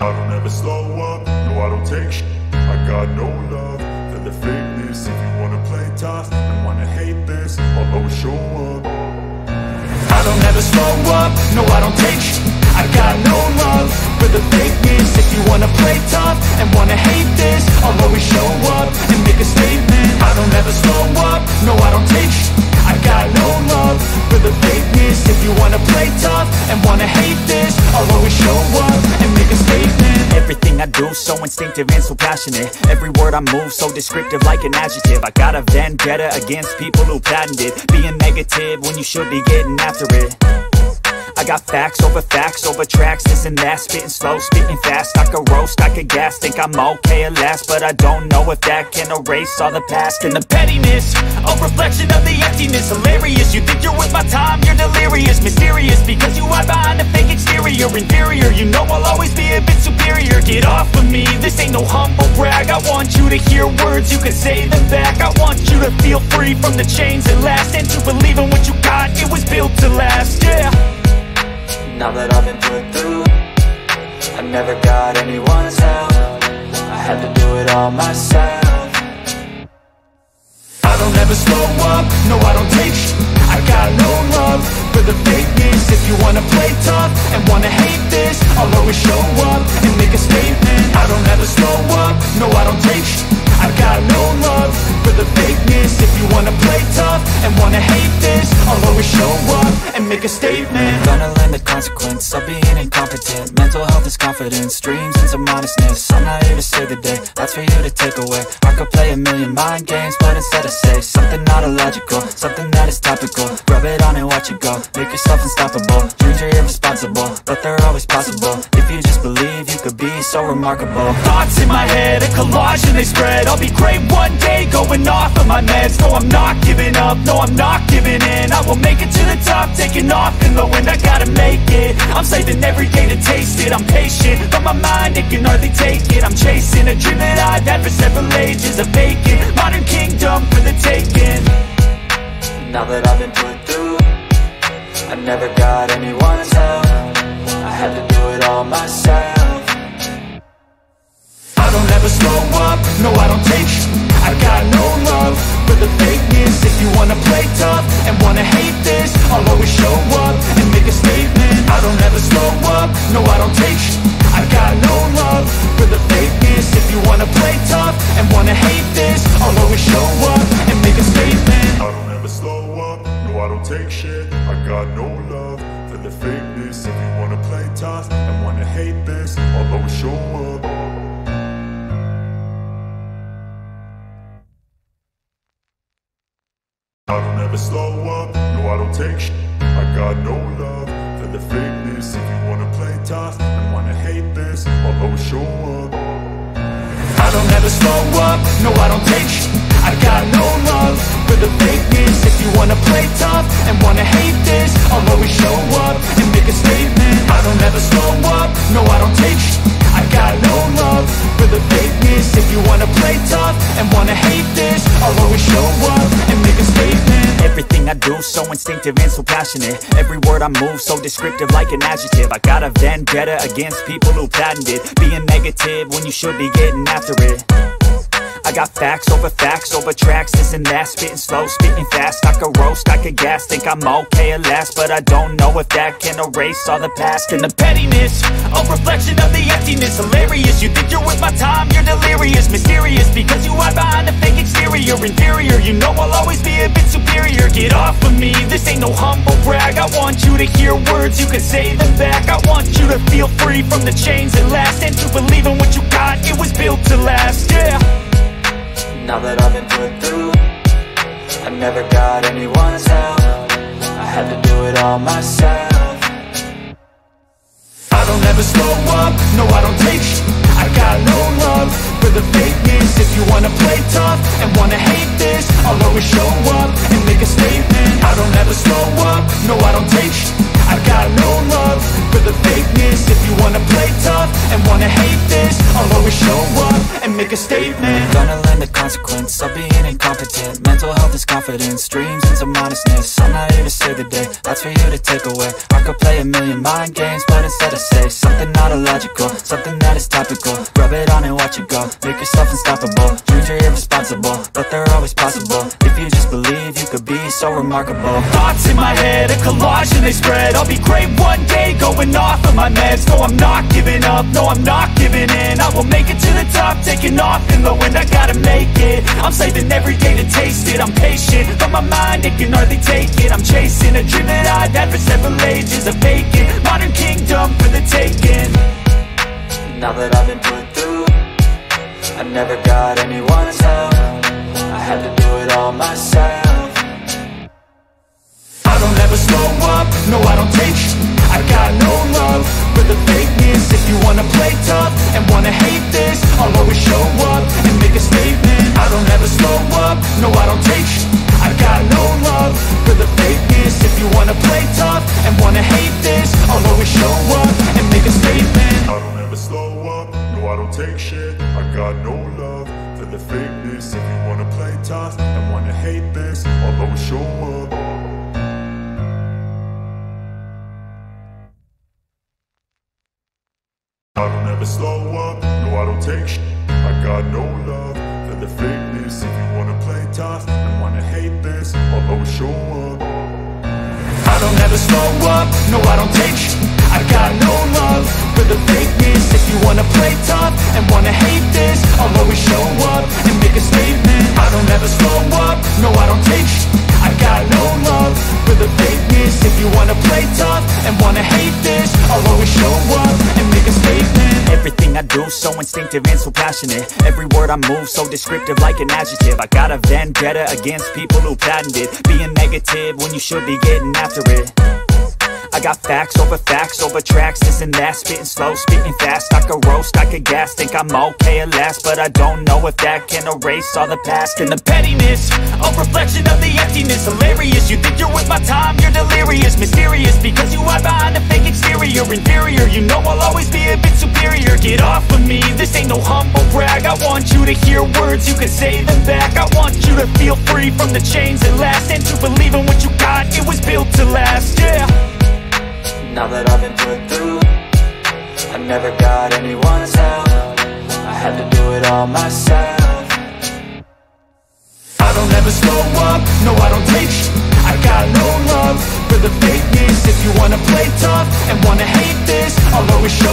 I don't ever slow up, no I don't take shit. I got no love for the fakeness. If you wanna play tough and wanna hate this, I'll always show up. I don't ever slow up, no I don't take shit. I got no love for the fakeness. If you wanna play tough and wanna hate this, I'll always show up and make a statement. I don't ever slow up, no I don't take shit. I got no love for the fakeness. If you wanna play tough and wanna hate this, I'll always show up and make a statement. Everything I do so instinctive and so passionate. Every word I move so descriptive like an adjective. I got a vendetta against people who patented being negative when you should be getting after it. I got facts over tracks, this and that. Spitting slow, spitting fast, I could roast, I could gas. Think I'm okay at last, but I don't know if that can erase all the past. And the pettiness, a reflection of the emptiness. Hilarious, you think you're worth my time, you're delirious. Mysterious, because you hide behind a fake exterior. Inferior, you know I'll always be a bit superior. Get off of me, this ain't no humble brag. I want you to hear words, you can say them back. I want you to feel free from the chains that last, and to believe in what you got, it was built to last, yeah. Now that I've been put through, I never got anyone's help. I had to do it all myself. I don't ever slow up, no I don't take shit. I got no love for the fakeness. If you wanna play tough and wanna hate this, I'll always show up and make a statement. I don't ever slow up, no I don't take shit. I got no love for the fakeness. If you wanna play tough and wanna hate this, I'll always show up and make a statement. Gonna learn the consequence of being incompetent. Mental health is confidence, dreams and some modestness. I'm not here to save the day, that's for you to take away. I could play a million mind games, but instead I say something not illogical, something that is topical. Rub it on and watch it go, make yourself unstoppable. Dreams are irresponsible, but they're always possible. If you just believe, you could be so remarkable. Thoughts in my head, a collage and they spread. I'll be great one day, going off of my meds. No, I'm not giving up, no, I'm not giving in. I will make it to the top, taking off in the wind. I gotta make it, I'm saving every day to taste it. I'm patient, but my mind, it can hardly take it. I'm chasing a dream that I've had for several ages. A vacant, modern kingdom for the taking. Now that I've been put through, I never got anyone's help. I had to do it all myself. I don't ever slow up, no I don't take shit. I got no love for the fakeness. If you wanna play tough and wanna hate this, I'll always show up and make a statement. I don't ever slow up, no I don't take shit. I got no love for the fakeness. If you wanna play tough and wanna hate this, I'll always show up and make a statement. I don't ever slow up, no I don't take shit. I got no love for the fakeness. If you wanna play tough and wanna hate this, I'll always show up. I don't ever slow up, no I don't take shit. I got no love for the fakeness. If you wanna play tough and wanna hate this, I'll always show up. I don't ever slow up, no I don't take shit. I got no love for the fakeness. If you wanna play tough and wanna hate this, I'll always show up and make a statement. I don't ever slow up, no I don't take shit. I got no love for the fakeness. If you wanna play tough and wanna hate this, I'll always show up and make a statement. Everything I do so instinctive and so passionate. Every word I move so descriptive like an adjective. I got a vendetta against people who patented being negative when you should be getting after it. I got facts over tracks, this and that. Spitting slow, spitting fast, I could roast, I could gas. Think I'm okay at last, but I don't know if that can erase all the past. And the pettiness, a reflection of the emptiness. Hilarious, you think you're worth my time, you're delirious. Mysterious, because you hide behind a fake exterior. Inferior, you know I'll always be a bit superior. Get off of me, this ain't no humble brag. I want you to hear words, you can say them back. I want you to feel free from the chains that last, and to believe in what you got, it was built to last, yeah. Now that I've been put through, I never got anyone's help. I had to do it all myself. I don't ever slow up, no I don't take shit. I got no love for the fakeness. If you wanna play tough and wanna hate this, I'll always show up and make a statement. I don't ever slow up, no I don't take shit. I got no love for the fakeness. If you wanna play tough and wanna hate this, I'll always always show up and make a statement. Gonna learn the consequence of being incompetent. Mental health is confidence, dreams and some honestness. I'm not here to save the day, that's for you to take away. I could play a million mind games, but instead I say something not illogical, something that is topical. Rub it on and watch it go, make yourself unstoppable. Dreams are irresponsible, but they're always possible. If you just believe, you could be so remarkable. Thoughts in my head, a collage and they spread. I'll be great one day, going off of my meds. No, I'm not giving up, no, I'm not giving in. I will make it to the top, taking off in the wind. I gotta make it, I'm saving every day to taste it. I'm patient, but my mind, it can hardly take it. I'm chasing a dream that I've had for several ages. A vacant, modern kingdom for the taking. Now that I've been put through, I never got anyone's help. I had to do it all myself. I don't ever slow up, no I don't take sh**. I got no love for the fakeness. If you wanna play tough and wanna hate this, I'll always show up and make a statement. I don't ever slow up, no I don't take sh**. I got no love for the fakeness. If you wanna play tough and wanna hate this, I'll always show up and make a statement. I don't ever slow up, no I don't take shit. I got no love for the fakeness. If you wanna play tough and wanna hate this, I'll always show up. I don't ever slow up, no I don't take shit. I got no love for the fakeness. If you wanna play tough and wanna hate this, I'll always show up. I don't ever slow up, no I don't take sh**. I got no love for the fakeness. If you wanna play tough and wanna hate this, I'll always show up and make a statement. I don't ever slow up, no I don't take sh**. I got no love for the fakeness. If you wanna play tough and wanna hate this, I'll always show up and make a statement. Everything I do so instinctive and so passionate. Every word I move so descriptive like an adjective. I got a vendetta against people who patented being negative when you should be getting after it. I got facts over tracks, this and that. Spitting slow, spitting fast. I could roast, I could gas. Think I'm okay at last, but I don't know if that can erase all the past. And the pettiness, a reflection of the emptiness. Hilarious, you think you're worth my time, you're delirious. Mysterious, because you hide behind a fake exterior. Inferior, you know I'll always be a bit superior. Get off of me, this ain't no humble brag. I want you to hear words, you can say them back. I want you to feel free from the chains that last, and to believe in what you got, it was built to last, yeah. Now that I've been put through, I never got anyone's help. I had to do it all myself. I don't ever slow up, no I don't take sh**. I got no love for the fakeness. If you wanna play tough and wanna hate this, I'll always show